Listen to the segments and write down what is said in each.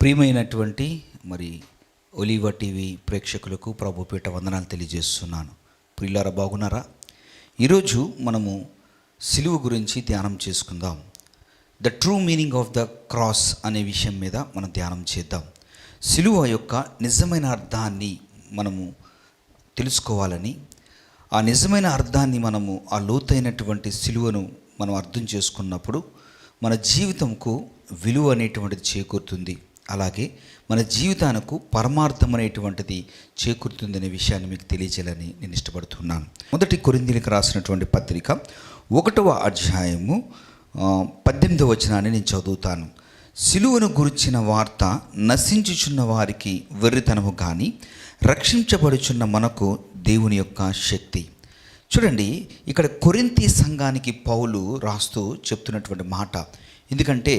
ప్రియమైనటువంటి మరి ఒలీవ టీవీ ప్రేక్షకులకు ప్రభుపేట వందనాలు తెలియజేస్తున్నాను. ప్రియులారా, బాగున్నారా? ఈరోజు మనము సిలువ గురించి ధ్యానం చేసుకుందాం. The true meaning of the cross అనే విషయం మీద మనం ధ్యానం చేద్దాం. సిలువ యొక్క నిజమైన అర్థాన్ని మనము తెలుసుకోవాలని, ఆ నిజమైన అర్థాన్ని మనము ఆ లోతైనటువంటి సిలువను మనం అర్థం చేసుకున్నప్పుడు మన జీవితంకు విలువ అనేటువంటిది చేకూరుతుంది. అలాగే మన జీవితానికి పరమార్థం అనేటువంటిది చేకూరుతుందనే విషయాన్ని మీకు తెలియజేయాలని నేను ఇష్టపడుతున్నాను. మొదటి కొరింథీయులకు రాసినటువంటి పత్రిక 1వ అధ్యాయము 18వ వచనాన్ని నేను చదువుతాను. సిలువను గురించిన వార్త నశించుచున్న వారికి వెర్రితనము కానీ, రక్షించబడుచున్న మనకు దేవుని యొక్క శక్తి. చూడండి, ఇక్కడ కొరింథీ సంఘానికి పౌలు రాస్తూ చెప్తున్నటువంటి మాట. ఎందుకంటే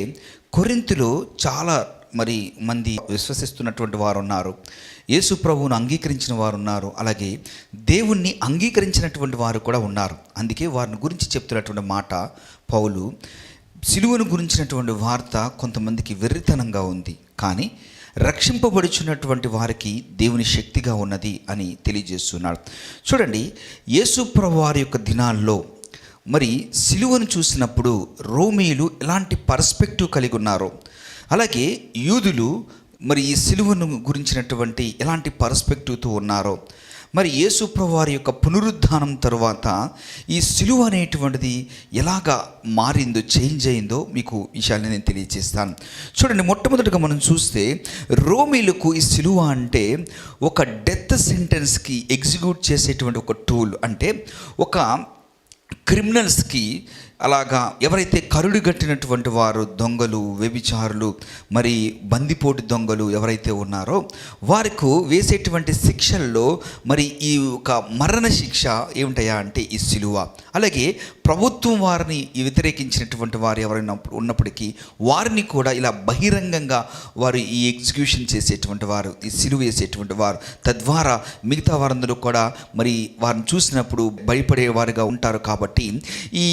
కొరింథీలో చాలా మంది విశ్వసిస్తున్నటువంటి వారు ఉన్నారు, యేసు ప్రభువును అంగీకరించిన వారు ఉన్నారు, అలాగే దేవుణ్ణి అంగీకరించినటువంటి వారు కూడా ఉన్నారు. అందుకే వారిని గురించి చెప్తున్నటువంటి మాట పౌలు, సిలువను గురించినటువంటి వార్త కొంతమందికి వెర్రితనంగా ఉంది, కానీ రక్షింపబడుచున్నటువంటి వారికి దేవుని శక్తిగా ఉన్నది అని తెలియజేస్తున్నాడు. చూడండి, యేసు ప్రభు వారి యొక్క దినాల్లో సిలువను చూసినప్పుడు రోమీయులు ఎలాంటి పర్స్పెక్టివ్ కలిగి ఉన్నారో, అలాగే యూదులు ఈ సిలువను గురించినటువంటి ఎలాంటి పర్స్పెక్టివ్తో ఉన్నారో, యేసు ప్రభు వారి యొక్క పునరుద్ధానం తరువాత ఈ సిలువ అనేటువంటిది ఎలాగా మారిందో, చేంజ్ అయిందో మీకు విషయాన్ని నేను తెలియజేస్తాను. చూడండి, మొట్టమొదటిగా మనం చూస్తే రోమీలకు ఈ సిలువ అంటే ఒక డెత్ సెంటెన్స్కి ఎగ్జిక్యూట్ చేసేటువంటి ఒక టూల్. అంటే ఒక క్రిమినల్స్కి, అలాగా ఎవరైతే కరుడు గట్టినటువంటి వారు, దొంగలు, వ్యభిచారులు, బందిపోటు దొంగలు ఎవరైతే ఉన్నారో వారికి వేసేటువంటి శిక్షల్లో ఈ ఒక మరణ శిక్ష ఏమిటయా అంటే ఈ సిలువ. అలాగే ప్రభుత్వం వారిని వ్యతిరేకించినటువంటి వారు ఎవరైనా ఉన్నప్పటికీ వారిని కూడా ఇలా బహిరంగంగా వారు ఈ ఎగ్జిక్యూషన్ చేసేటువంటి వారు, ఈ సిలువ వేసేటువంటి వారు. తద్వారా మిగతా వారందరూ కూడా వారిని చూసినప్పుడు భయపడేవారుగా ఉంటారు. కాబట్టి ఈ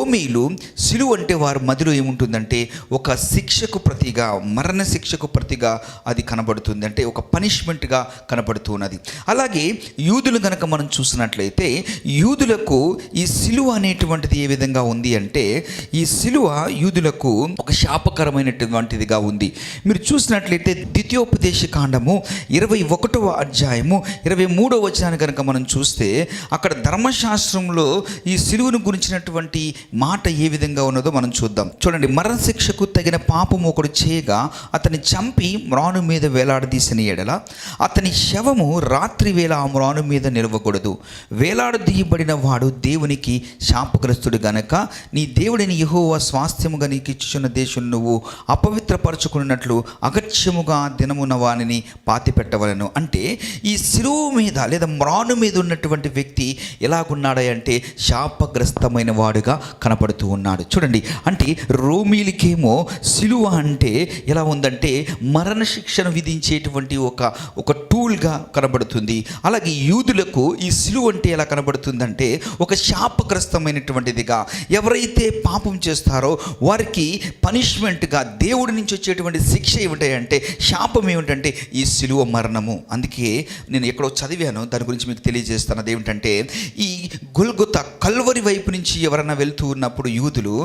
రోమీయులు సిలువ అంటే వారి మదిలో ఏముంటుందంటే ఒక శిక్షకు ప్రతిగా, మరణ శిక్షకు ప్రతిగా అది కనబడుతుంది. అంటే ఒక పనిష్మెంట్గా కనబడుతున్నది. అలాగే యూదులు కనుక మనం చూసినట్లయితే యూదులకు ఈ సిలువ అనేటువంటిది ఏ విధంగా ఉంది అంటే, ఈ సిలువ యూదులకు ఒక శాపకరమైనటువంటిదిగా ఉంది. మీరు చూసినట్లయితే ద్వితీయోపదేశ కాండము 21వ అధ్యాయము 23వ వచనాన్ని కనుక మనం చూస్తే, అక్కడ ధర్మశాస్త్రంలో ఈ సిలువను గురించినటువంటి మాట ఏ విధంగా ఉన్నదో మనం చూద్దాం. చూడండి, మరణశిక్షకు తగిన పాపము ఒకడు చేయగా అతని చంపి మ్రాను మీద వేలాడదీసిన ఎడల అతని శవము రాత్రి వేళ ఆ మ్రాను మీద నిలవకూడదు. వేలాడదీయబడిన వాడు దేవునికి శాపగ్రస్తుడు గనక నీ దేవుడిని యెహోవా స్వాస్థ్యముగా నీకు ఇచ్చుచున్న దేశం నువ్వు అపవిత్రపరచుకున్నట్లు అగత్యముగా దినమున వానిని పాతిపెట్టవలను. అంటే ఈ శిలువ మీద లేదా మ్రాను మీద ఉన్నటువంటి వ్యక్తి ఎలాగున్నాడంటే శాపగ్రస్తమైన వాడుగా కనపడుతూ ఉన్నాడు. చూడండి, అంటే రోమీలకేమో సిలువ అంటే ఎలా ఉందంటే మరణ శిక్షను విధించేటువంటి ఒక టూల్గా కనబడుతుంది. అలాగే యూదులకు ఈ సిలువ అంటే ఎలా కనబడుతుందంటే ఒక శాపగ్రస్తమైనటువంటిదిగా, ఎవరైతే పాపం చేస్తారో వారికి పనిష్మెంట్గా దేవుడి నుంచి వచ్చేటువంటి శిక్ష ఏమిటంటే, శాపం ఏమిటంటే ఈ సిలువ మరణము. అందుకే నేను ఎక్కడో చదివాను, దాని గురించి మీకు తెలియజేస్తాను. అదేమిటంటే, ఈ గొల్గొతా కల్వరి వైపు నుంచి ఎవరైనా వెళ్తూ ఉన్నప్పుడు యూదులు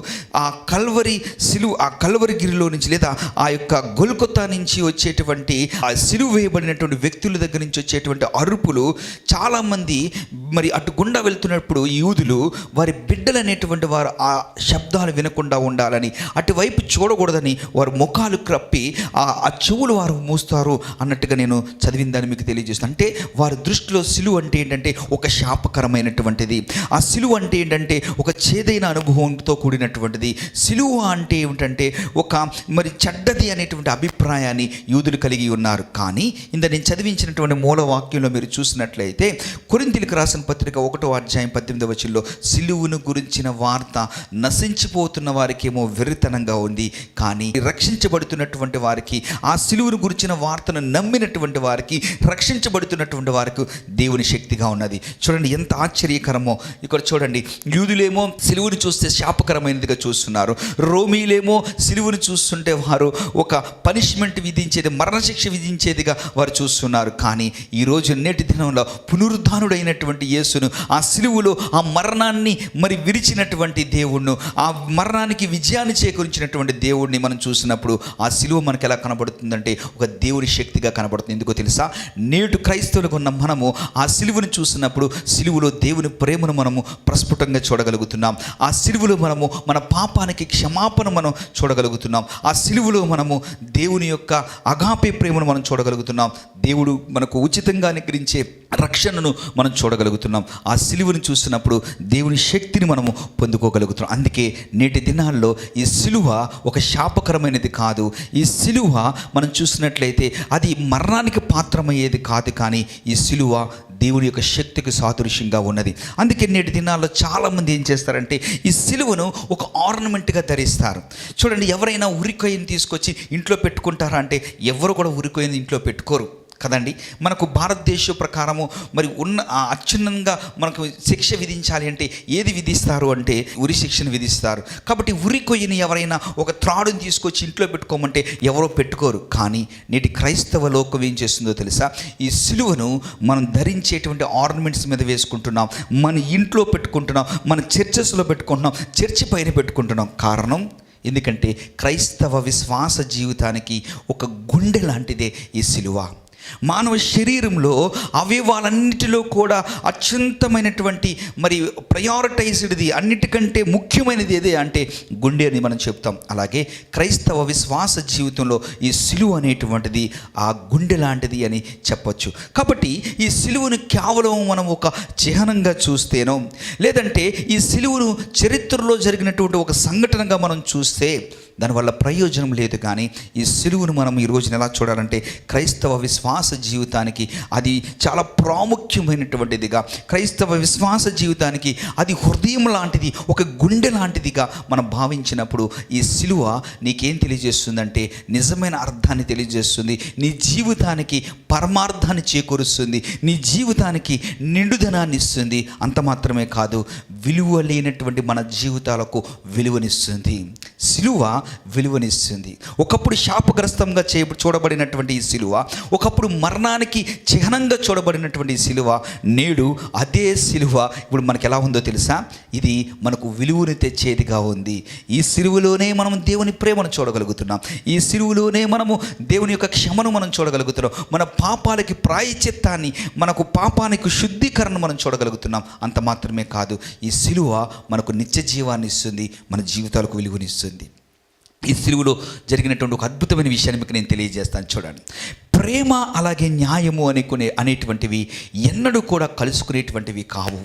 ఆ కల్వరి సిలువ, ఆ కల్వరి గిరిలో నుంచి లేదా ఆ యొక్క గొల్గొతా నుంచి వచ్చేటువంటి ఆ సిలువ వేయబడినటువంటి వ్యక్తుల దగ్గర నుంచి వచ్చేటువంటి అరుపులు చాలామంది అటు గుండా వెళ్తున్నప్పుడు యూదులు వారి బిడ్డలు అనేటువంటి వారు ఆ శబ్దాలు వినకుండా ఉండాలని, అటువైపు చూడకూడదని వారు ముఖాలు కప్పి ఆ చెవులు వారు మూస్తారు అన్నట్టుగా నేను చదివిందని మీకు తెలియజేస్తాను. అంటే వారి దృష్టిలో సిలువ అంటే ఏంటంటే ఒక శాపకరమైనటువంటిది. ఆ సిలువ అంటే ఏంటంటే ఒక చేదైన అనుభవంతో కూడినటువంటిది. సిలువ అంటే ఏమిటంటే ఒక చెడ్డది అనేటువంటి అభిప్రాయాన్ని యూదులు కలిగి ఉన్నారు. కానీ నేను చదివించినటువంటి మూల వాక్యంలో మీరు చూసినట్లయితే కొరింథీయులకు రాసిన పత్రిక 1వ అధ్యాయం 18వ వచనంలో సిలువను గురించిన వార్త నశించిపోతున్న వారికేమో వెర్రితనంగా ఉంది, కానీ రక్షించబడుతున్నటువంటి వారికి, ఆ సిలువను గురించిన వార్తను నమ్మినటువంటి వారికి, రక్షించబడుతున్నటువంటి వారికి దేవుని శక్తిగా ఉన్నది. చూడండి ఎంత ఆశ్చర్యకరమో. ఇక్కడ చూడండి, యూదులేమో సిలువను చూస్తే శాపకరమైనదిగా చూస్తున్నారు, రోమీలేమో సిలువను చూస్తుంటే వారు ఒక పనిష్మెంట్ విధించేది, మరణశిక్ష విధించేదిగా వారు చూస్తున్నారు. కానీ ఈరోజు నేటి దినంలో పునరుద్ధానుడైనటువంటి యేసును, ఆ సిలువలో ఆ మరణాన్ని మరి విరిచినటువంటి దేవుణ్ణి, ఆ మరణానికి విజయాన్ని చేకూరించినటువంటి దేవుడిని మనం చూసినప్పుడు ఆ సిలువ మనకు ఎలా కనబడుతుందంటే ఒక దేవుని శక్తిగా కనబడుతుంది. ఎందుకో తెలుసా? నేడు క్రైస్తవులకు ఉన్న మనము ఆ సిలువను చూసినప్పుడు సిలువలో దేవుని ప్రేమను మనము ప్రస్ఫుటంగా చూడగలుగుతున్నాం. ఆ సిలువలో మనము మన పాపానికి క్షమాపణ మనం చూడగలుగుతున్నాం. ఆ సిలువలో మనము దేవుని యొక్క అగాపే ప్రేమను మనం చూడగలుగుతున్నాం. దేవుడు మనకు ఉచితంగా అనుగ్రహించే రక్షణను మనం చూడగలుగుతున్నాం. ఆ సిలువను చూసినప్పుడు దేవుని శక్తిని మనము పొందుకోగలుగుతున్నాం. అందుకే నేటి దినాల్లో ఈ సిలువ ఒక శాపకరమైనది కాదు. ఈ సిలువ మనం చూసినట్లయితే అది మరణానికి పాత్రమయ్యేది కాదు, కానీ ఈ సిలువ దేవుని యొక్క శక్తికి సాదృశ్యంగా ఉన్నది. అందుకే నేటి దినాల్లో చాలామంది ఏం చేస్తారంటే ఈ సిలువను ఒక ఆర్నమెంట్గా ధరిస్తారు. చూడండి, ఎవరైనా ఉరికొయ్యని తీసుకొచ్చి ఇంట్లో పెట్టుకుంటారా అంటే ఎవరు కూడా ఉరికొయ్యని ఇంట్లో పెట్టుకోరు కదండి. మనకు భారతదేశ ప్రకారము మరి ఉన్న అత్యున్నంగా మనకు శిక్ష విధించాలి అంటే ఏది విధిస్తారు అంటే ఉరి శిక్షను విధిస్తారు. కాబట్టి ఉరి కొయ్యని ఎవరైనా ఒక త్రాడుని తీసుకొచ్చి ఇంట్లో పెట్టుకోమంటే ఎవరో పెట్టుకోరు. కానీ నేటి క్రైస్తవ లోకం ఏం చేస్తుందో తెలుసా? ఈ సిలువను మనం ధరించేటువంటి ఆర్నమెంట్స్ మీద వేసుకుంటున్నాం, మన ఇంట్లో పెట్టుకుంటున్నాం, మన చర్చెస్లో పెట్టుకుంటున్నాం, చర్చి పైన పెట్టుకుంటున్నాం. కారణం ఎందుకంటే క్రైస్తవ విశ్వాస జీవితానికి ఒక గుండె లాంటిదే ఈ సిలువ. మానవ శరీరంలో అవయవాలన్నిటిలో కూడా అత్యంతమైనటువంటి మరి ప్రయారిటైజ్డ్ది, అన్నిటికంటే ముఖ్యమైనది ఏదే అంటే గుండె అని మనం చెప్తాం. అలాగే క్రైస్తవ విశ్వాస జీవితంలో ఈ సిలువ అనేటువంటిది ఆ గుండె లాంటిది అని చెప్పొచ్చు. కాబట్టి ఈ సిలువను కేవలం మనం ఒక చిహ్నంగా చూస్తేనో, లేదంటే ఈ సిలువను చరిత్రలో జరిగినటువంటి ఒక సంఘటనగా మనం చూస్తే దానివల్ల ప్రయోజనం లేదు. కానీ ఈ సిలువను మనం ఈ రోజున ఎలా చూడాలంటే క్రైస్తవ విశ్వాస జీవితానికి అది చాలా ప్రాముఖ్యమైనటువంటిదిగా, క్రైస్తవ విశ్వాస జీవితానికి అది హృదయం లాంటిది, ఒక గుండె లాంటిదిగా మనం భావించినప్పుడు ఈ సిలువ నీకేం తెలియజేస్తుందంటే నిజమైన అర్థాన్ని తెలియజేస్తుంది, నీ జీవితానికి పరమార్థాన్ని చేకూరుస్తుంది, నీ జీవితానికి నిండుదనాన్ని ఇస్తుంది. అంత మాత్రమే కాదు, విలువ లేనటువంటి మన జీవితాలకు విలువనిస్తుంది. సిలువ విలువనిస్తుంది. ఒకప్పుడు శాపగ్రస్తంగా చూడబడినటువంటి ఈ సిలువ, ఒకప్పుడు మరణానికి చిహ్నంగా చూడబడినటువంటి ఈ సిలువ, నేడు అదే సిలువ ఇప్పుడు మనకు ఎలా ఉందో తెలుసా? ఇది మనకు విలువని తెచ్చేదిగా ఉంది. ఈ సిలువలోనే మనం దేవుని ప్రేమను చూడగలుగుతున్నాం. ఈ సిలువలోనే మనము దేవుని యొక్క క్షమను మనం చూడగలుగుతున్నాం. మన పాపాలకి ప్రాయశ్చిత్తాన్ని, మనకు పాపానికి శుద్ధీకరణ మనం చూడగలుగుతున్నాం. అంత మాత్రమే కాదు, ఈ సిలువ మనకు నిత్య జీవాన్ని ఇస్తుంది, మన జీవితాలకు విలువనిస్తుంది. ఈ సిలువలో జరిగినటువంటి ఒక అద్భుతమైన విషయాన్ని మీకు నేను తెలియజేస్తాను. చూడండి, ప్రేమ అలాగే న్యాయము అనేటువంటివి ఎన్నడూ కూడా కలుసుకునేటువంటివి కావు.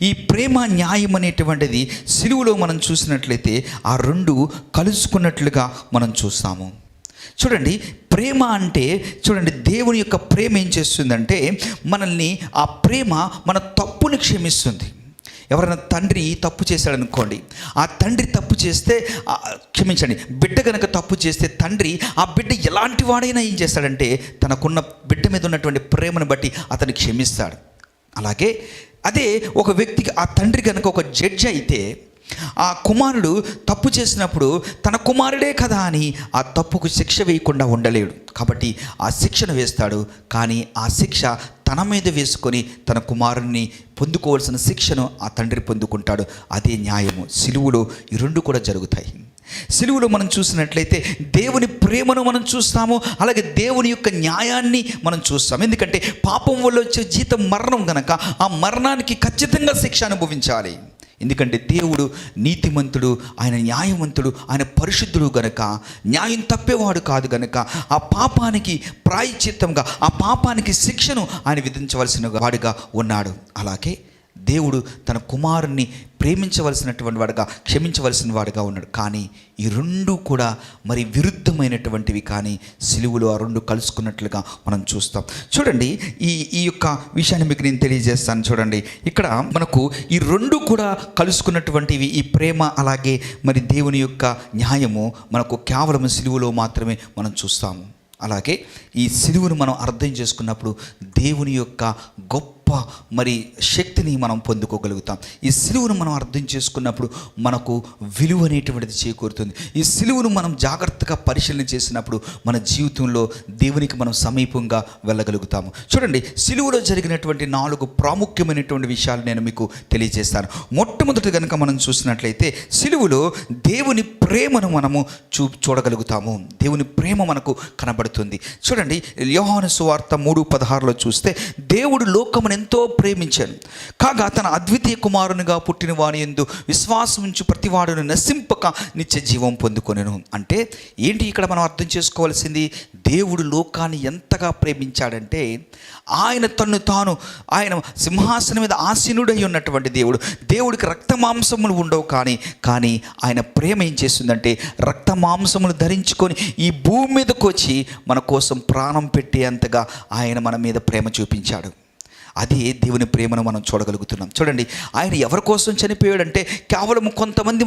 ఈ ప్రేమ న్యాయం అనేటువంటిది సిలువలో మనం చూసినట్లయితే ఆ రెండు కలుసుకున్నట్లుగా మనం చూస్తాము. చూడండి, ప్రేమ అంటే చూడండి, దేవుని యొక్క ప్రేమ ఏం చేస్తుందంటే మనల్ని, ఆ ప్రేమ మన తప్పుని క్షమిస్తుంది. ఎవరైనా తండ్రి తప్పు చేశాడనుకోండి, ఆ తండ్రి తప్పు చేస్తే క్షమించండి, బిడ్డ కనుక తప్పు చేస్తే తండ్రి ఆ బిడ్డ ఎలాంటి వాడైనా ఏం చేస్తాడంటే తనకున్న బిడ్డ మీద ఉన్నటువంటి ప్రేమను బట్టి అతన్ని క్షమిస్తాడు. అలాగే అదే ఒక వ్యక్తికి, ఆ తండ్రి కనుక ఒక జడ్జి అయితే ఆ కుమారుడు తప్పు చేసినప్పుడు తన కుమారుడే కదా అని ఆ తప్పుకు శిక్ష వేయకుండా ఉండలేడు. కాబట్టి ఆ శిక్షను వేస్తాడు. కానీ ఆ శిక్ష తన మీద వేసుకొని తన కుమారుణ్ణి పొందుకోవాల్సిన శిక్షను ఆ తండ్రి పొందుకుంటాడు. అదే న్యాయము. సిలువలో ఈ రెండు కూడా జరుగుతాయి. సిలువలో మనం చూసినట్లయితే దేవుని ప్రేమను మనం చూస్తాము, అలాగే దేవుని యొక్క న్యాయాన్ని మనం చూస్తాము. ఎందుకంటే పాపం వల్ల వచ్చే జీతం మరణం కనుక ఆ మరణానికి ఖచ్చితంగా శిక్ష అనుభవించాలి. ఎందుకంటే దేవుడు నీతిమంతుడు, ఆయన న్యాయవంతుడు, ఆయన పరిశుద్ధుడు గనక, న్యాయం తప్పేవాడు కాదు గనక ఆ పాపానికి ప్రాయశ్చిత్తంగా, ఆ పాపానికి శిక్షను ఆయన విధించవలసిన వాడిగా ఉన్నాడు. అలాగే దేవుడు తన కుమారుణ్ణి ప్రేమించవలసినటువంటి వాడుగా, క్షమించవలసిన వాడుగా ఉన్నాడు. కానీ ఈ రెండు కూడా మరి విరుద్ధమైనటువంటివి. కానీ సిలువలో ఆ రెండు కలుసుకున్నట్లుగా మనం చూస్తాం. చూడండి, ఈ యొక్క విషయాన్ని మీకు నేను తెలియజేస్తాను. చూడండి, ఇక్కడ మనకు ఈ రెండు కూడా కలుసుకున్నటువంటివి, ఈ ప్రేమ అలాగే మరి దేవుని యొక్క న్యాయము మనకు కేవలం సిలువలో మాత్రమే మనం చూస్తాము. అలాగే ఈ సిలువను మనం అర్థం చేసుకున్నప్పుడు దేవుని యొక్క గొప్ప మరి శక్తిని మనం పొందుకోగలుగుతాం. ఈ సిలువను మనం అర్థం చేసుకున్నప్పుడు మనకు విలువ అనేటువంటిది చేకూరుతుంది. ఈ సిలువను మనం జాగ్రత్తగా పరిశీలన చేసినప్పుడు మన జీవితంలో దేవునికి మనం సమీపంగా వెళ్ళగలుగుతాము. చూడండి, సిలువలో జరిగినటువంటి 4 ప్రాముఖ్యమైనటువంటి విషయాలు నేను మీకు తెలియజేస్తాను. మొట్టమొదటి కనుక మనం చూసినట్లయితే సిలువలో దేవుని ప్రేమను మనము చూడగలుగుతాము. దేవుని ప్రేమ మనకు కనబడుతుంది. చూడండి, యోహాను సువార్త 3:16 చూస్తే, దేవుడు లోకమును ఎంతో ప్రేమించాను కాగా తన అద్వితీయ కుమారునిగా పుట్టిన వాని యందు విశ్వాసం ఉంచు ప్రతివాడును నశింపక నిత్య జీవం పొందుకొనెను. అంటే ఏంటి ఇక్కడ మనం అర్థం చేసుకోవాల్సింది? దేవుడు లోకాన్ని ఎంతగా ప్రేమించాడంటే ఆయన తన్ను తాను, ఆయన సింహాసనం మీద ఆసీనుడై ఉన్నటువంటి దేవుడికి రక్త మాంసములు ఉండవు. కానీ ఆయన ప్రేమ ఏం చేస్తుందంటే రక్త మాంసములు ధరించుకొని ఈ భూమి మీదకి వచ్చి మన కోసం ప్రాణం పెట్టేంతగా ఆయన మన మీద ప్రేమ చూపించాడు. అదే దేవుని ప్రేమను మనం చూడగలుగుతున్నాం. చూడండి, ఆయన ఎవరి కోసం చనిపోయాడంటే కేవలం కొంతమంది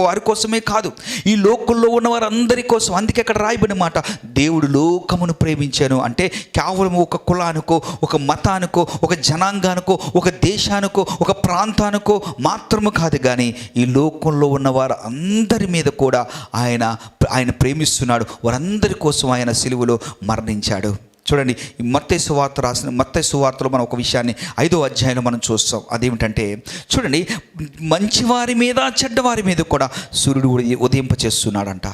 వారి కోసమే కాదు, ఈ లోకంలో ఉన్న వారందరి కోసం. అందుకే అక్కడ రాయబడిన మాట, దేవుడు లోకమును ప్రేమించాను అంటే కేవలం ఒక కులానికో, ఒక మతానికో, ఒక జనాంగానికో, ఒక దేశానికో, ఒక ప్రాంతానికో మాత్రము కాదు, కానీ ఈ లోకంలో ఉన్న వారు అందరి మీద కూడా ఆయన ప్రేమిస్తున్నాడు. వారందరి కోసం ఆయన సిలువలో మరణించాడు. చూడండి, మత్తయి సువార్తలో మనం ఒక విషయాన్ని 5వ అధ్యాయంలో మనం చూస్తాం. అదేమిటంటే, చూడండి, మంచివారి మీద చెడ్డవారి మీద కూడా సూర్యుడు ఉదయింపచేస్తున్నాడంట.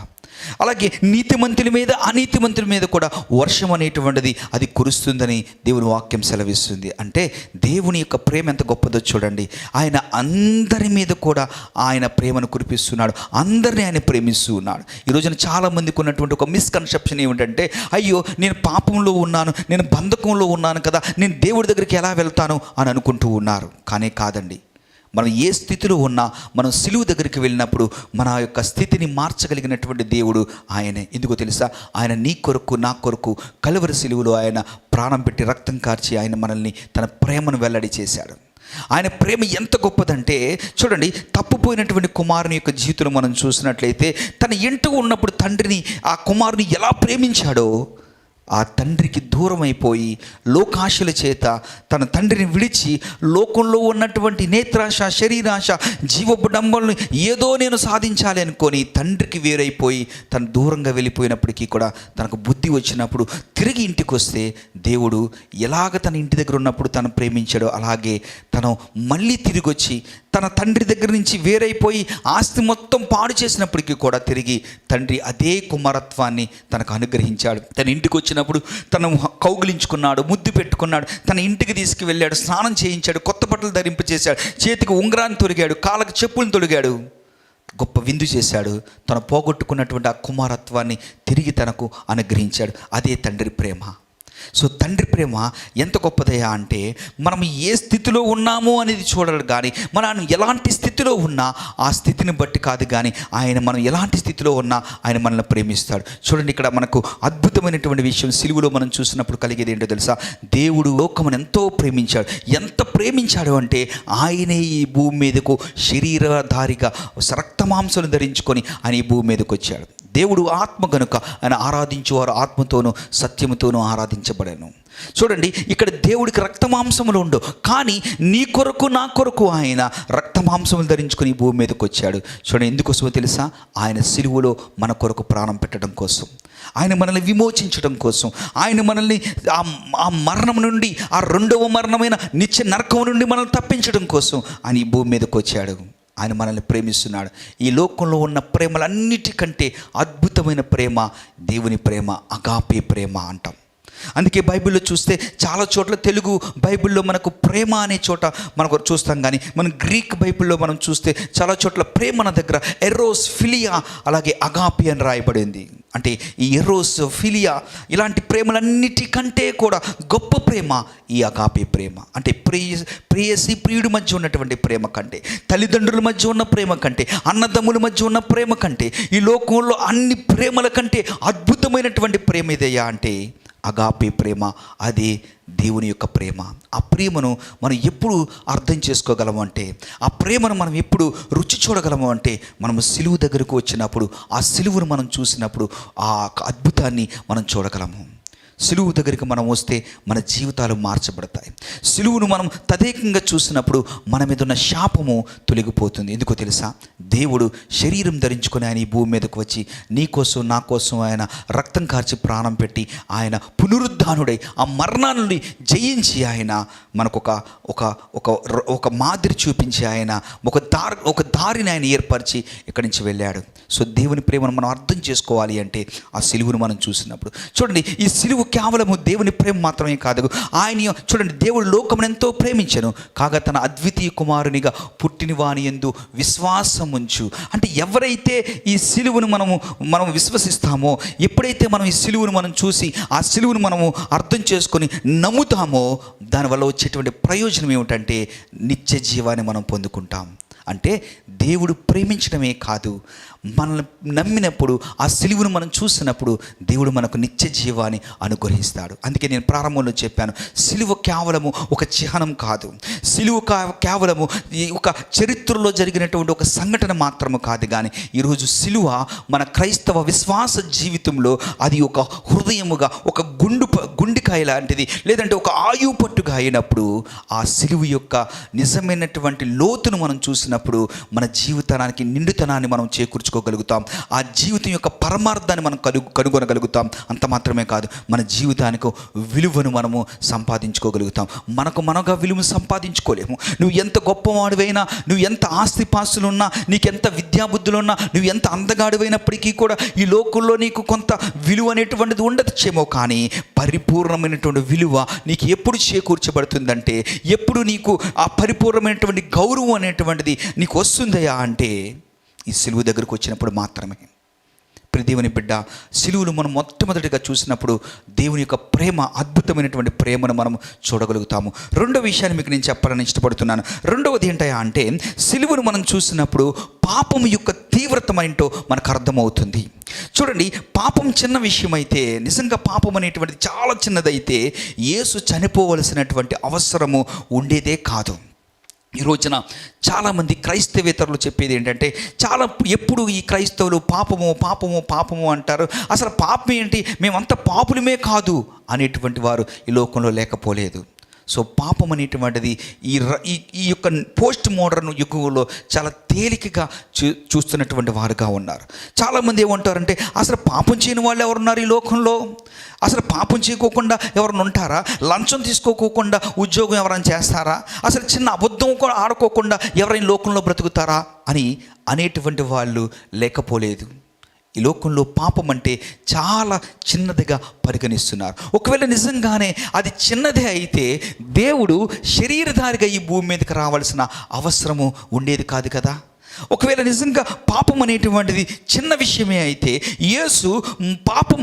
అలాగే నీతిమంతుల మీద అనీతిమంతుల మీద కూడా వర్షం అనేటువంటిది అది కురుస్తుందని దేవుని వాక్యం సెలవిస్తుంది. అంటే దేవుని యొక్క ప్రేమ ఎంత గొప్పదో చూడండి. ఆయన అందరి మీద కూడా ఆయన ప్రేమను కురిపిస్తున్నాడు, అందరినీ ఆయన ప్రేమిస్తూ ఉన్నాడు. ఈ రోజున చాలామందికి ఉన్నటువంటి ఒక మిస్కన్సెప్షన్ ఏమిటంటే, అయ్యో నేను పాపంలో ఉన్నాను, నేను బంధకంలో ఉన్నాను కదా, నేను దేవుడి దగ్గరికి ఎలా వెళ్తాను అని అనుకుంటూ ఉన్నారు. కానీ కాదండి, మనం ఏ స్థితిలో ఉన్నా మనం సిలువ దగ్గరికి వెళ్ళినప్పుడు మన యొక్క స్థితిని మార్చగలిగినటువంటి దేవుడు ఆయనే. ఎందుకో తెలుసా? ఆయన నీ కొరకు నా కొరకు కలువరి సిలువలో ఆయన ప్రాణం పెట్టి రక్తం కార్చి ఆయన మనల్ని తన ప్రేమను వెల్లడి చేశాడు. ఆయన ప్రేమ ఎంత గొప్పదంటే, చూడండి, తప్పుపోయినటువంటి కుమారుని యొక్క జీవితంలో మనం చూసినట్లయితే తన ఇంట ఉన్నప్పుడు తండ్రిని, ఆ కుమారుని ఎలా ప్రేమించాడో, ఆ తండ్రికి దూరం అయిపోయి లోకాశల చేత తన తండ్రిని విడిచి లోకంలో ఉన్నటువంటి నేత్రాశ, శరీరాశ, జీవబుడంబలను ఏదో నేను సాధించాలి అనుకొని తండ్రికి వేరైపోయి తను దూరంగా వెళ్ళిపోయినప్పటికీ కూడా తనకు బుద్ధి వచ్చినప్పుడు తిరిగి ఇంటికి వస్తే దేవుడు ఎలాగ తన ఇంటి దగ్గర ఉన్నప్పుడు తను ప్రేమించాడో అలాగే తను మళ్ళీ తిరిగి వచ్చి తన తండ్రి దగ్గర నుంచి వేరైపోయి ఆస్తి మొత్తం పాడు చేసినప్పటికీ కూడా తిరిగి తండ్రి అదే కుమారత్వాన్ని తనకు అనుగ్రహించాడు. తన ఇంటికి వచ్చినప్పుడు తను కౌగిలించుకున్నాడు, ముద్దు పెట్టుకున్నాడు, తన ఇంటికి తీసుకువెళ్ళాడు, స్నానం చేయించాడు, కొత్త బట్టలు ధరింపచేశాడు, చేతికి ఉంగరాన్ని తొడిగాడు, కాళ్ళకు చెప్పులను తొడిగాడు, గొప్ప విందు చేశాడు. తను పోగొట్టుకున్నటువంటి ఆ కుమారత్వాన్ని తిరిగి తనకు అనుగ్రహించాడు. అదే తండ్రి ప్రేమ. సో తండ్రి ప్రేమ ఎంత గొప్పదయ్యా అంటే, మనం ఏ స్థితిలో ఉన్నామో అనేది చూడరు, కానీ మనం ఎలాంటి స్థితిలో ఉన్నా ఆ స్థితిని బట్టి కాదు, కానీ మనం ఎలాంటి స్థితిలో ఉన్నా ఆయన మనల్ని ప్రేమిస్తాడు. చూడండి, ఇక్కడ మనకు అద్భుతమైనటువంటి విషయం సిలువలో మనం చూసినప్పుడు కలిగేది ఏంటో తెలుసా? దేవుడు లోకమును ఎంతో ప్రేమించాడు. ఎంత ప్రేమించాడు అంటే ఆయనే ఈ భూమి మీదకు శరీరధారిగా రక్తమాంసను ధరించుకొని ఆయన ఈ భూమి మీదకు వచ్చాడు. దేవుడు ఆత్మ గనుక ఆయన ఆరాధించేవారు ఆత్మతోనూ సత్యముతోనూ ఆరాధించబడాను. చూడండి, ఇక్కడ దేవుడికి రక్తమాంసములు ఉండవు, కానీ నీ కొరకు నా కొరకు ఆయన రక్తమాంసములు ధరించుకొని ఈ భూమి మీదకి వచ్చాడు. చూడండి, ఎందుకోసమో తెలుసా? ఆయన సిలువలో మన కొరకు ప్రాణం పెట్టడం కోసం, ఆయన మనల్ని విమోచించడం కోసం, ఆయన మనల్ని ఆ మరణం నుండి, ఆ 2వ మరణమైన నిత్య నరకం నుండి మనల్ని తప్పించడం కోసం ఆయన ఈ భూమి మీదకి వచ్చాడు. ఆయన మనల్ని ప్రేమిస్తున్నాడు. ఈ లోకంలో ఉన్న ప్రేమలన్నిటికంటే అద్భుతమైన ప్రేమ దేవుని ప్రేమ, అగాపే ప్రేమ అంటాం. అందుకే బైబిల్లో చూస్తే చాలా చోట్ల తెలుగు బైబిల్లో మనకు ప్రేమ అనే చోట మనకు చూస్తాం, కానీ మనం గ్రీక్ బైబిల్లో మనం చూస్తే చాలా చోట్ల ప్రేమ దగ్గర ఎరోస్, ఫిలియా, అలాగే అగాపి అని రాయబడింది. అంటే ఈ ఎరోస్, ఫిలియా ఇలాంటి ప్రేమలన్నిటికంటే కూడా గొప్ప ప్రేమ ఈ అగాపే ప్రేమ. అంటే ప్రేయసి ప్రియుడి మధ్య ఉన్నటువంటి ప్రేమ కంటే, తల్లిదండ్రుల మధ్య ఉన్న ప్రేమ కంటే, అన్నదమ్ముల మధ్య ఉన్న ప్రేమ కంటే, ఈ లోకంలో అన్ని ప్రేమల కంటే అద్భుతమైనటువంటి ప్రేమ ఇదయ్యా అంటే అగాపే ప్రేమ. అదే దేవుని యొక్క ప్రేమ. ఆ ప్రేమను మనం ఎప్పుడు అర్థం చేసుకోగలము అంటే, ఆ ప్రేమను మనం ఎప్పుడు రుచి చూడగలము అంటే, మనము సిలువు దగ్గరకు వచ్చినప్పుడు, ఆ సిలువును మనం చూసినప్పుడు ఆ అద్భుతాన్ని మనం చూడగలము. సిలువు దగ్గరికి మనం వస్తే మన జీవితాలు మార్చబడతాయి. సిలువును మనం తదేకంగా చూసినప్పుడు మన మీద ఉన్న శాపము తొలగిపోతుంది. ఎందుకో తెలుసా? దేవుడు శరీరం ధరించుకొని ఆయన ఈ భూమి మీదకు వచ్చి నీ కోసం నా కోసం ఆయన రక్తం కార్చి ప్రాణం పెట్టి ఆయన పునరుద్ధానుడై ఆ మరణాన్ని జయించి ఆయన మనకు ఒక మాదిరి చూపించి ఆయన ఒక దారిని ఆయన ఏర్పరిచి ఇక్కడి నుంచి వెళ్ళాడు. సో దేవుని ప్రేమను మనం అర్థం చేసుకోవాలి అంటే ఆ సిలువును మనం చూసినప్పుడు చూడండి, ఈ సిలువు కేవలము దేవుని ప్రేమ మాత్రమే కాదు. ఆయన చూడండి, దేవుడు లోకమును ఎంతో ప్రేమించెను, కాగా తన అద్వితీయ కుమారునిగా పుట్టిన వాని యందు విశ్వాసం ఉంచు. అంటే ఎవరైతే ఈ సిలువును మనం విశ్వసిస్తామో, ఎప్పుడైతే మనం ఈ సిలువును మనం చూసి ఆ సిలువును మనము అర్థం చేసుకొని నమ్ముతామో, దానివల్ల వచ్చేటువంటి ప్రయోజనం ఏమిటంటే నిత్య జీవాన్ని మనం పొందుకుంటాం. అంటే దేవుడు ప్రేమించడమే కాదు, మనల్ని నమ్మినప్పుడు ఆ సిలువును మనం చూసినప్పుడు దేవుడు మనకు నిత్య జీవాన్ని అనుగ్రహిస్తాడు. అందుకే నేను ప్రారంభంలో చెప్పాను, సిలువ కేవలము ఒక చిహ్నం కాదు, సిలువ కేవలము ఒక చరిత్రలో జరిగినటువంటి ఒక సంఘటన మాత్రము కాదు. కానీ ఈరోజు సిలువ మన క్రైస్తవ విశ్వాస జీవితంలో అది ఒక హృదయముగా, ఒక గుండెకాయ లాంటిది, లేదంటే ఒక ఆయువు పట్టుగా అయినప్పుడు ఆ సిలువ యొక్క నిజమైనటువంటి లోతును మనం చూసినప్పుడు మన జీవితానికి నిండుతనాన్ని మనం చేకూర్చుకోగలుగుతాం. ఆ జీవితం యొక్క పరమార్థాన్ని మనం కనుగొనగలుగుతాం. అంత మాత్రమే కాదు, మన జీవితానికి విలువను మనము సంపాదించుకోగలుగుతాం. మనగా విలువను సంపాదించుకోలేము. నువ్వు ఎంత గొప్పవాడివైనా, నువ్వు ఎంత ఆస్తిపాస్తులున్నా, నీకెంత విద్యాబుద్ధులున్నా, నువ్వు ఎంత అందగాడివైనప్పటికీ కూడా ఈ లోకంలో నీకు కొంత విలువ అనేటువంటిది ఉండొచ్చేమో, కానీ పరిపూర్ణమైనటువంటి విలువ నీకు ఎప్పుడు చేకూర్చబడుతుందంటే, ఎప్పుడు నీకు ఆ పరిపూర్ణమైనటువంటి గౌరవం అనేటువంటిది నీకు వస్తుందయా అంటే ఈ సిలువు దగ్గరకు వచ్చినప్పుడు మాత్రమే. ప్రియ దేవుని బిడ్డ, సిలువును మనం మొట్టమొదటిగా చూసినప్పుడు దేవుని యొక్క ప్రేమ, అద్భుతమైనటువంటి ప్రేమను మనం చూడగలుగుతాము. రెండో విషయాన్ని మీకు నేను చెప్పాలని ఇష్టపడుతున్నాను. రెండవది ఏంటయా అంటే, సిలువును మనం చూసినప్పుడు పాపం యొక్క తీవ్రత ఏంటో మనకు అర్థమవుతుంది. చూడండి, పాపం చిన్న విషయం అయితే, నిజంగా పాపం అనేటువంటిది చాలా చిన్నదైతే యేసు చనిపోవలసినటువంటి అవసరము ఉండేదే కాదు. ఈ రోజున చాలామంది క్రైస్తవేతరులు చెప్పేది ఏంటంటే, ఎప్పుడు ఈ క్రైస్తవులు పాపము అంటారు. అసలు పాపం ఏంటి, మేమంతా పాపులమే కాదు అనేటువంటి వారు ఈ లోకంలో లేకపోలేదు. సో పాపం అనేటువంటిది ఈ యొక్క పోస్ట్ మోడర్న్ యుగంలో చాలా తేలికగా చూస్తున్నటువంటి వారుగా ఉన్నారు. చాలామంది ఏమంటారంటే, అసలు పాపం చేయని వాళ్ళు ఎవరున్నారు ఈ లోకంలో? అసలు పాపం చేయకోకుండా ఎవరైనా ఉంటారా? లంచం తీసుకోకుండా ఉద్యోగం ఎవరైనా చేస్తారా? అసలు చిన్న అబద్ధం కూడా ఆడుకోకుండా ఎవరైనా లోకంలో బ్రతుకుతారా అని అనేటువంటి వాళ్ళు లేకపోలేదు. ఈ లోకంలో పాపం అంటే చాలా చిన్నదిగా పరిగణిస్తున్నారు. ఒకవేళ నిజంగానే అది చిన్నదే అయితే దేవుడు శరీరధారిగా ఈ భూమి మీదకి రావాల్సిన అవసరము ఉండేది కాదు కదా. ఒకవేళ నిజంగా పాపం అనేటువంటిది చిన్న విషయమే అయితే యేసు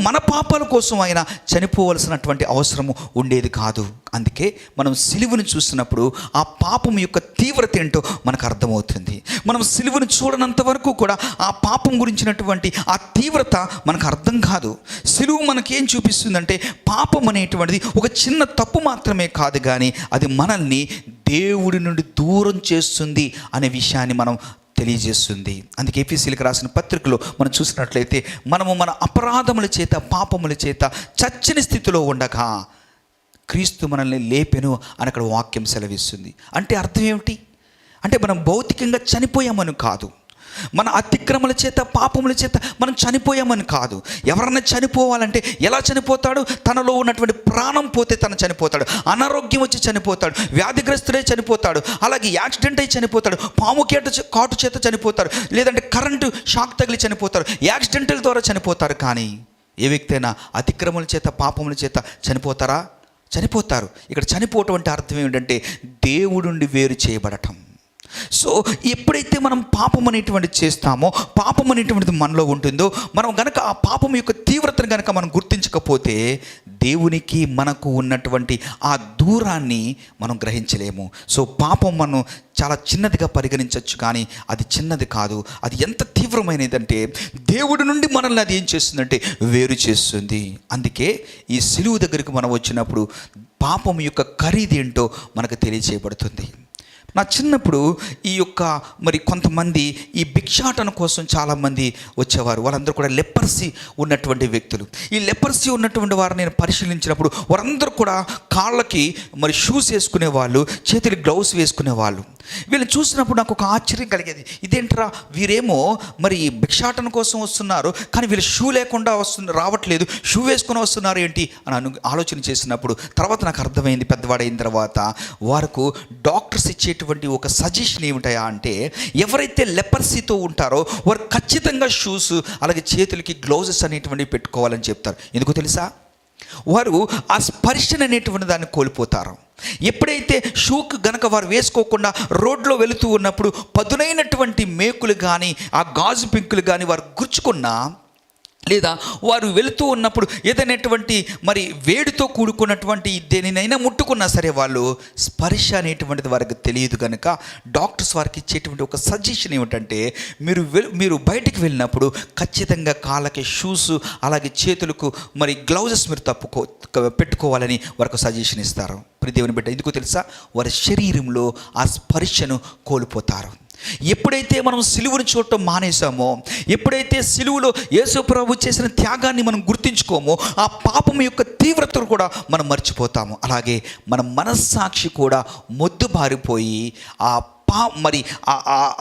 మన పాపాల కోసం ఆయన చనిపోవలసినటువంటి అవసరము ఉండేది కాదు. అందుకే మనం సిలువను చూసినప్పుడు ఆ పాపం యొక్క తీవ్రత ఏంటో మనకు అర్థమవుతుంది. మనం సిలువను చూడనంత వరకు కూడా ఆ పాపం గురించినటువంటి ఆ తీవ్రత మనకు అర్థం కాదు. సిలువ మనకేం చూపిస్తుందంటే, పాపం అనేటువంటిది ఒక చిన్న తప్పు మాత్రమే కాదు, కానీ అది మనల్ని దేవుడి నుండి దూరం చేస్తుంది అనే విషయాన్ని మనం తెలియజేస్తుంది. అందుకే ఎఫెసీయులకు రాసిన పత్రికలో మనం చూసినట్లయితే, మనము మన అపరాధముల చేత, పాపముల చేత చచ్చిన స్థితిలో ఉండగా క్రీస్తు మనల్ని లేపెను అని అక్కడ వాక్యం సెలవిస్తుంది. అంటే అర్థం ఏమిటి అంటే, మనం భౌతికంగా చనిపోయామని కాదు, మన అతిక్రమల చేత, పాపముల చేత మనం చనిపోయామని కాదు. ఎవరన్నా చనిపోవాలంటే ఎలా చనిపోతాడు? తనలో ఉన్నటువంటి ప్రాణం పోతే తను చనిపోతాడు, అనారోగ్యం వచ్చి చనిపోతాడు, వ్యాధిగ్రస్తుడే చనిపోతాడు, అలాగే యాక్సిడెంట్ అయి చనిపోతాడు, పాము కాటు చేత చనిపోతాడు, లేదంటే కరెంటు షాక్ తగిలి చనిపోతారు, యాక్సిడెంట్ల ద్వారా చనిపోతారు. కానీ ఏ వ్యక్తి అయినా అతిక్రమల చేత, పాపముల చేత చనిపోతారా? చనిపోతారు. ఇక్కడ చనిపోవటం అంటే అర్థం ఏమిటంటే, దేవుడి నుండి వేరు చేయబడటం. సో ఎప్పుడైతే మనం పాపం అనేటువంటిది చేస్తామో, పాపం అనేటువంటిది మనలో ఉంటుందో, మనం గనక ఆ పాపం యొక్క తీవ్రతను గనక మనం గుర్తించకపోతే దేవునికి మనకు ఉన్నటువంటి ఆ దూరాన్ని మనం గ్రహించలేము. సో పాపం మనం చాలా చిన్నదిగా పరిగణించవచ్చు, కానీ అది చిన్నది కాదు. అది ఎంత తీవ్రమైనదంటే దేవుడి నుండి మనల్ని అది ఏం చేస్తుందంటే వేరు చేస్తుంది. అందుకే ఈ సిలువ దగ్గరికి మనం వచ్చినప్పుడు పాపం యొక్క ఖరీదేంటో మనకు తెలియచేయబడుతుంది. నా చిన్నప్పుడు ఈ యొక్క మరి కొంతమంది ఈ భిక్షాటన కోసం చాలామంది వచ్చేవారు. వాళ్ళందరూ కూడా లెపర్సీ ఉన్నటువంటి వ్యక్తులు. ఈ లెపర్సీ ఉన్నటువంటి వారిని నేను పరిశీలించినప్పుడు వారందరూ కూడా కాళ్ళకి మరి షూస్ వేసుకునేవాళ్ళు, చేతులకి గ్లౌస్ వేసుకునేవాళ్ళు. వీళ్ళని చూసినప్పుడు నాకు ఒక ఆశ్చర్యం కలిగేది. ఇదేంట్రా, వీరేమో మరి భిక్షాటన కోసం వస్తున్నారు, కానీ వీళ్ళు షూ లేకుండా రావట్లేదు, షూ వేసుకొని వస్తున్నారు ఏంటి అని ఆలోచన చేసినప్పుడు తర్వాత నాకు అర్థమైంది. పెద్దవాడైన తర్వాత వారికి డాక్టర్స్ ఇచ్చేటువంటి ఒక సజెషన్ ఏమిటాయా అంటే, ఎవరైతే లెపర్సీతో ఉంటారో వారు ఖచ్చితంగా షూస్ అలాగే చేతులకి గ్లౌజెస్ అనేటువంటివి పెట్టుకోవాలని చెప్తారు. ఎందుకో తెలుసా? వారు ఆ స్పర్శన అనేటువంటి దాన్ని కోల్పోతారు. ఎప్పుడైతే షూకు గనక వారు వేసుకోకుండా రోడ్లో వెళుతూ ఉన్నప్పుడు పదునైనటువంటి మేకులు కానీ ఆ గాజు పెంకులు కానీ వారు గుచ్చుకున్నా, లేదా వారు వెళుతూ ఉన్నప్పుడు ఏదైనటువంటి మరి వేడితో కూడుకున్నటువంటి దేనినైనా ముట్టుకున్నా సరే వాళ్ళు స్పర్శ అనేటువంటిది వారికి తెలియదు. కనుక డాక్టర్స్ వారికి ఇచ్చేటువంటి ఒక సజెషన్ ఏమిటంటే, మీరు బయటికి వెళ్ళినప్పుడు ఖచ్చితంగా కాళ్ళకి షూస్ అలాగే చేతులకు మరి గ్లౌజెస్ మీరు పెట్టుకోవాలని వారికి సజెషన్ ఇస్తారు. దేవుని బిడ్డ, ఎందుకో తెలుసా? వారి శరీరంలో ఆ స్పర్శను కోల్పోతారు. ఎప్పుడైతే మనం సిలువను చూడటం మానేసామో, ఎప్పుడైతే సిలువలో యేసు ప్రభు చేసిన త్యాగాన్ని మనం గుర్తించుకోమో, ఆ పాపం యొక్క తీవ్రతను కూడా మనం మర్చిపోతాము. అలాగే మన మనస్సాక్షి కూడా మొద్దుబారిపోయి మరి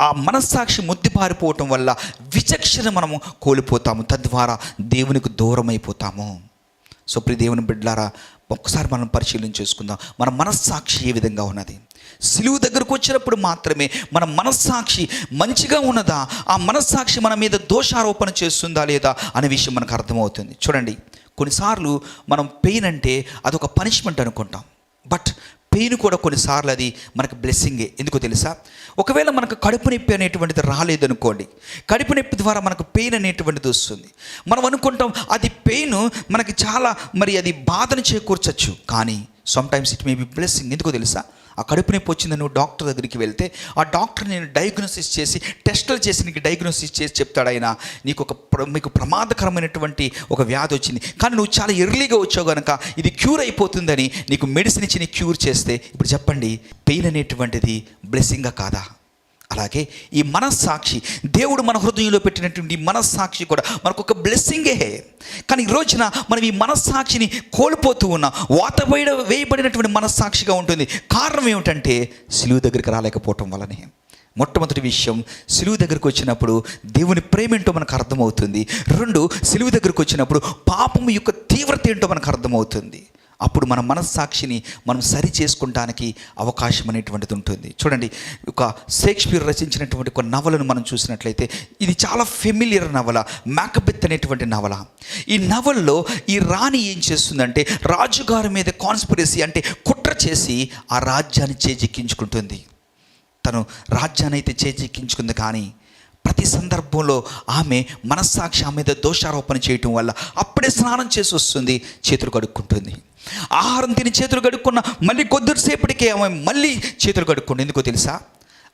ఆ మనస్సాక్షి మొద్దుబారిపోవటం వల్ల విచక్షణ మనము కోల్పోతాము, తద్వారా దేవునికి దూరం అయిపోతాము. సో దేవుని బిడ్డలారా, ఒక్కసారి మనం పరిశీలన చేసుకుందాం. మన మనస్సాక్షి ఏ విధంగా ఉన్నది? సిలువు దగ్గరకు వచ్చినప్పుడు మాత్రమే మన మనస్సాక్షి మంచిగా ఉన్నదా, ఆ మనస్సాక్షి మన మీద దోషారోపణ చేస్తుందా లేదా అనే విషయం మనకు అర్థమవుతుంది. చూడండి, కొన్నిసార్లు మనం పెయిన్ అంటే అదొక పనిష్మెంట్ అనుకుంటాం. బట్ పెయిన్ కూడా కొన్నిసార్లు అది మనకు బ్లెస్సింగే. ఎందుకో తెలుసా? ఒకవేళ మనకు కడుపు నొప్పి అనేటువంటిది రాలేదనుకోండి, కడుపు నొప్పి ద్వారా మనకు పెయిన్ అనేటువంటిది వస్తుంది. మనం అనుకుంటాం అది పెయిన్ మనకి చాలా మరి అది బాధను చేకూర్చచ్చు, కానీ sometimes it may be blessing. ఎందుకో తెలుసా? ఆ కడుపు నొప్పి వచ్చిందని నువ్వు డాక్టర్ దగ్గరికి వెళ్తే ఆ డాక్టర్ నేను డయాగ్నోసిస్ చేసి టెస్టులు చేసి నీకు డయాగ్నోసిస్ చేసి చెప్తాడు, ఆయన మీకు ప్రమాదకరమైనటువంటి ఒక వ్యాధి వచ్చింది, కానీ నువ్వు చాలా ఎర్లీగా వచ్చావు కనుక ఇది క్యూర్ అయిపోతుందని నీకు మెడిసిన్ ఇచ్చి నీకు క్యూర్ చేస్తే, ఇప్పుడు చెప్పండి, పెయిన్ అనేటువంటిది బ్లెస్సింగా కాదా? అలాగే ఈ మనస్సాక్షి, దేవుడు మన హృదయంలో పెట్టినటువంటి మనస్సాక్షి కూడా మనకు ఒక బ్లెస్సింగే. కానీ ఈ రోజున మనం ఈ మనస్సాక్షిని కోల్పోతూ ఉన్నాం. వేయబడినటువంటి మనస్సాక్షిగా ఉంటుంది. కారణం ఏమిటంటే సిలువ దగ్గరికి రాలేకపోవటం వల్లనే. మొట్టమొదటి విషయం, సిలువ దగ్గరికి వచ్చినప్పుడు దేవుని ప్రేమ ఏంటో మనకు అర్థమవుతుంది. 2, సిలువ దగ్గరికి వచ్చినప్పుడు పాపం యొక్క తీవ్రత ఏంటో మనకు అర్థమవుతుంది. అప్పుడు మన మనస్సాక్షిని మనం సరి చేసుకుంటానికి అవకాశం అనేటువంటిది ఉంటుంది. చూడండి, ఒక షేక్స్పియర్ రచించినటువంటి ఒక నవలను మనం చూసినట్లయితే ఇది చాలా ఫెమిలియర్ నవల, మ్యాకబెత్ అనేటువంటి నవల. ఈ నవల్లో ఈ రాణి ఏం చేస్తుందంటే రాజుగారి మీద కాన్స్పిరసీ అంటే కుట్ర చేసి ఆ రాజ్యాన్ని చేజిక్కించుకుంటుంది. తను రాజ్యాన్ని అయితే చేజిక్కించుకుంది, కానీ ప్రతి సందర్భంలో ఆమె మనస్సాక్షి ఆమె మీద దోషారోపణ చేయటం వల్ల అప్పుడే స్నానం చేసి వస్తుంది, చేతులు కడుక్కుంటుంది. ఆహారం తిని చేతులు కడుక్కున్న మళ్ళీ కొద్దిసేపటికే ఆమె మళ్ళీ చేతులు కడుక్కుంటుంది. ఎందుకో తెలుసా?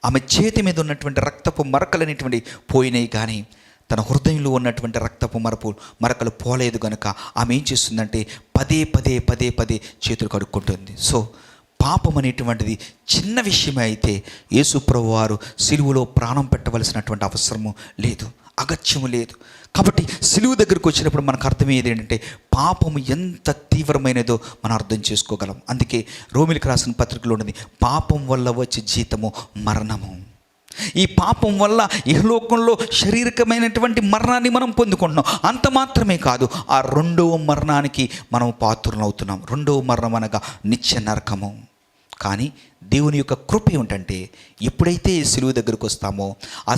ఆమె చేతి మీద ఉన్నటువంటి రక్తపు మరకలు అనేటువంటి పోయినాయి, కానీ తన హృదయంలో ఉన్నటువంటి రక్తపు మరకలు పోలేదు కనుక ఆమె ఏం చేస్తుందంటే పదే చేతులు కడుక్కుంటుంది. సో పాపం అనేటువంటిది చిన్న విషయమే అయితే యేసు ప్రభువారు సిలువలో ప్రాణం పెట్టవలసినటువంటి అవసరము లేదు, అగత్యము లేదు. కాబట్టి సిలువ దగ్గరికి వచ్చినప్పుడు మనకు అర్థమయ్యేది ఏంటంటే పాపము ఎంత తీవ్రమైనదో మనం అర్థం చేసుకోగలం. అందుకే రోమిలికి రాసిన పత్రికలో ఉన్నది, పాపం వల్ల వచ్చే జీతము మరణము. ఈ పాపం వల్ల ఇహలోకంలో శారీరకమైనటువంటి మరణాన్ని మనం పొందుకుంటున్నాం. అంత మాత్రమే కాదు, ఆ 2వ మరణానికి మనం పాత్రులవుతున్నాం. 2వ మరణం అనగా నిత్య నరకము. కానీ దేవుని యొక్క కృప ఏమిటంటే, ఎప్పుడైతే సిలువ దగ్గరకు వస్తామో ఆ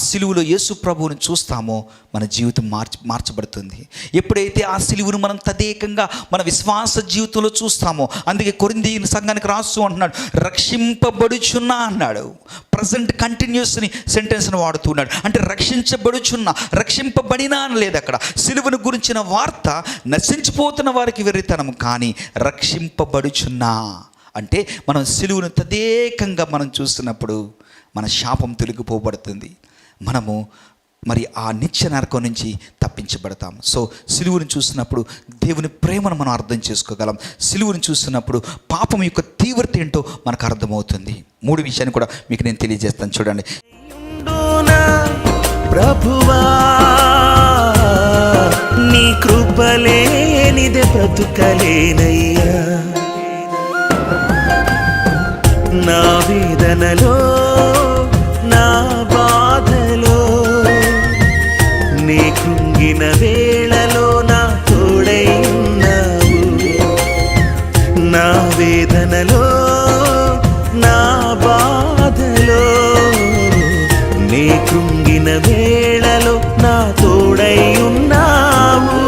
సిలువలో యేసు ప్రభువుని చూస్తామో మన జీవితం మార్చబడుతుంది. ఎప్పుడైతే ఆ సిలువను మనం తదేకంగా మన విశ్వాస జీవితంలో చూస్తామో, అందుకే కొరింథీ సంఘానికి రాస్తూ అంటున్నాడు, రక్షింపబడుచున్నా అన్నాడు. ప్రజెంట్ కంటిన్యూస్ని సెంటెన్స్ని వాడుతున్నాడు. అంటే రక్షింపబడినా అని లేదు అక్కడ. సిలువను గురించిన వార్త నశించిపోతున్న వారికి వెర్రితనం, కానీ రక్షింపబడుచున్నా అంటే మనం సిలువను తదేకంగా మనం చూస్తున్నప్పుడు మన శాపం తొలగిపోబడుతుంది. మనము మరి ఆ నిత్య నరకం నుంచి తప్పించబడతాం. సో సిలువుని చూసినప్పుడు దేవుని ప్రేమను మనం అర్థం చేసుకోగలం. సిలువుని చూస్తున్నప్పుడు పాపం యొక్క తీవ్రత ఏంటో మనకు అర్థమవుతుంది. 3 విషయాన్ని కూడా మీకు నేను తెలియజేస్తాను, చూడండి. ప్రభువా నీ కృపలేనిదే బ్రతుకలేనయ్యా, నా వేదనలో నా బాధలో నీ కృంగిన వేళలో నా తోడై ఉన్నావు, నా వేదనలో నా బాధలో నీ కృంగిన వేళలో నా తోడై ఉన్నావు.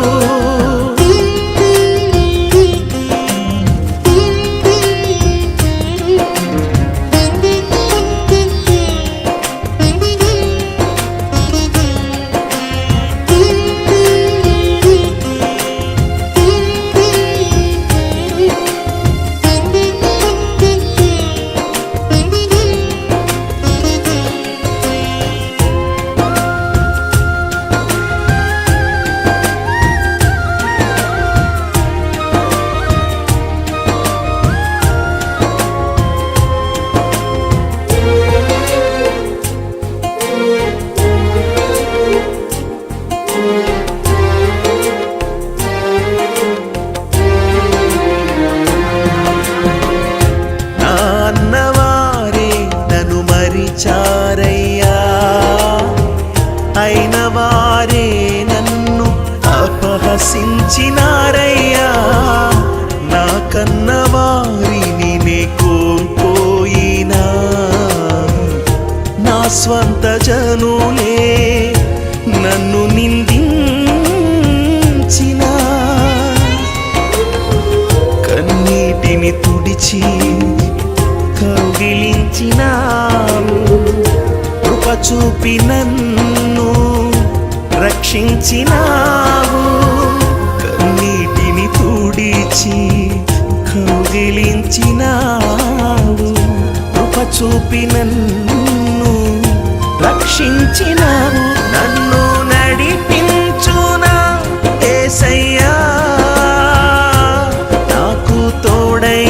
చారయ్యా అయిన వారే నన్ను అపహసించినారయ్యా, నా కన్న వారిని నే కోల్పోయినా, నా స్వంత జనులే నన్ను నిందించినా, కన్నీటిని తుడిచి కౌగిలించినావు, కృప చూపి నన్ను రక్షించినావు, కన్నీటిని తుడిచి కౌగిలించినావు, కృప చూపి నన్ను రక్షించినావు, నన్ను నడిపించునా యేసయ్యా, నాకు తోడై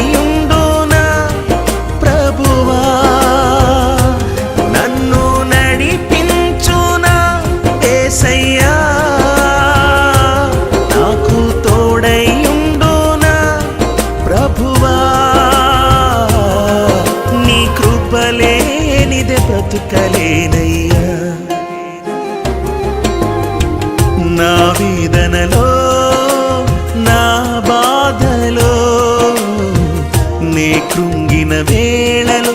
బ్రతుకలేనయ్యా, నా వేదనలో నా బాధలో నీ కృంగిన వేళలో